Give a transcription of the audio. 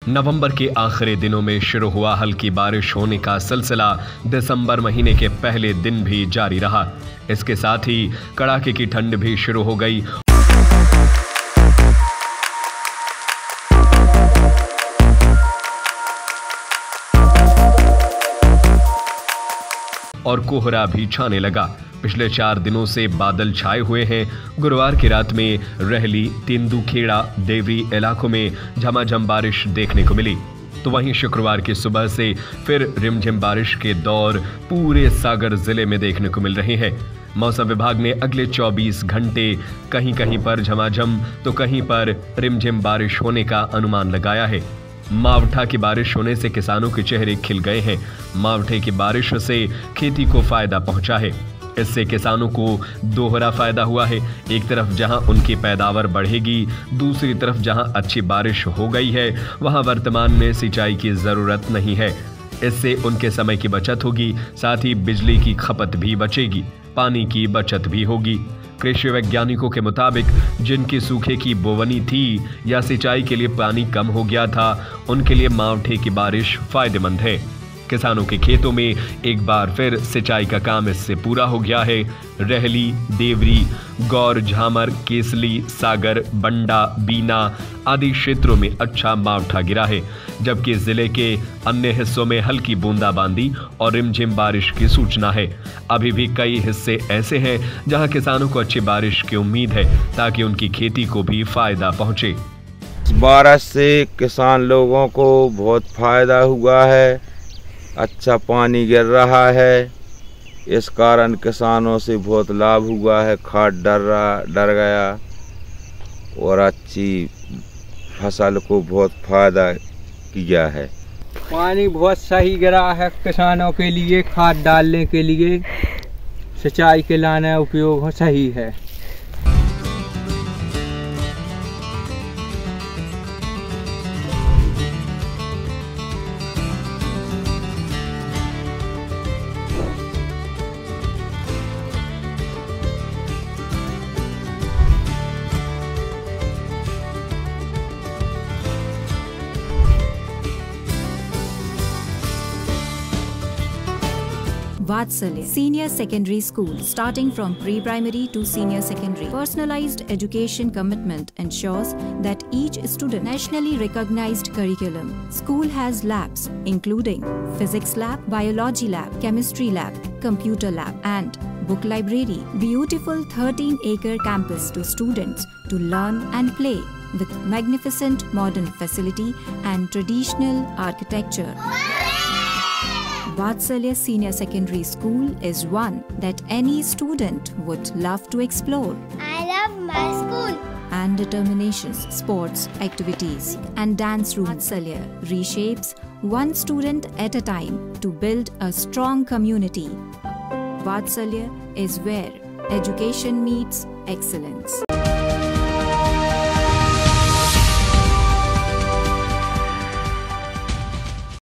नवंबर के आखिरी दिनों में शुरू हुआ हल्की बारिश होने का सिलसिला दिसंबर महीने के पहले दिन भी जारी रहा। इसके साथ ही कड़ाके की ठंड भी शुरू हो गई और कोहरा भी छाने लगा। पिछले 4 दिनों से बादल छाए हुए हैं। गुरुवार की रात में रहली, तेंदुखेड़ा, देवरी इलाकों में झमाझम बारिश देखने को मिली, तो वहीं शुक्रवार की सुबह से फिर रिमझिम बारिश के दौर पूरे सागर जिले में देखने को मिल रहे हैं। मौसम विभाग ने अगले 24 घंटे कहीं कहीं पर झमाझम तो कहीं पर रिमझिम बारिश होने का अनुमान लगाया है। मावठा की बारिश होने से किसानों के चेहरे खिल गए हैं। मावठे की बारिश से खेती को फायदा पहुंचा है। इससे किसानों को दोहरा फायदा हुआ है। एक तरफ जहां उनकी पैदावार बढ़ेगी, दूसरी तरफ जहां अच्छी बारिश हो गई है वहां वर्तमान में सिंचाई की जरूरत नहीं है। इससे उनके समय की बचत होगी, साथ ही बिजली की खपत भी बचेगी, पानी की बचत भी होगी। कृषि वैज्ञानिकों के मुताबिक जिनकी सूखे की बोवनी थी या सिंचाई के लिए पानी कम हो गया था, उनके लिए मावठे की बारिश फायदेमंद है। किसानों के खेतों में एक बार फिर सिंचाई का काम इससे पूरा हो गया है। रहली, देवरी, गौर, झामर, केसली, सागर, बंडा, बीना आदि क्षेत्रों में अच्छा मावठा गिरा है, जबकि जिले के अन्य हिस्सों में हल्की बूंदाबांदी और रिमझिम बारिश की सूचना है। अभी भी कई हिस्से ऐसे हैं जहां किसानों को अच्छी बारिश की उम्मीद है, ताकि उनकी खेती को भी फायदा पहुंचे। बारिश से किसान लोगों को बहुत फायदा हुआ है। अच्छा पानी गिर रहा है, इस कारण किसानों से बहुत लाभ हुआ है। खाद डर गया और अच्छी फसल को बहुत फायदा किया है। पानी बहुत सही गिरा है किसानों के लिए, खाद डालने के लिए, सिंचाई के लाने उपयोग सही है। Vatsalya Senior Secondary School, starting from pre-primary to senior secondary. Personalized education commitment ensures that each student nationally recognized curriculum. School has labs including physics lab, biology lab, chemistry lab, computer lab and book library. Beautiful 13-acre campus to students to learn and play with magnificent modern facility and traditional architecture. Vatsalya Senior Secondary School is one that any student would love to explore. I love my school. And determinations, sports, activities and dance room. Vatsalya reshapes one student at a time to build a strong community. Vatsalya is where education meets excellence.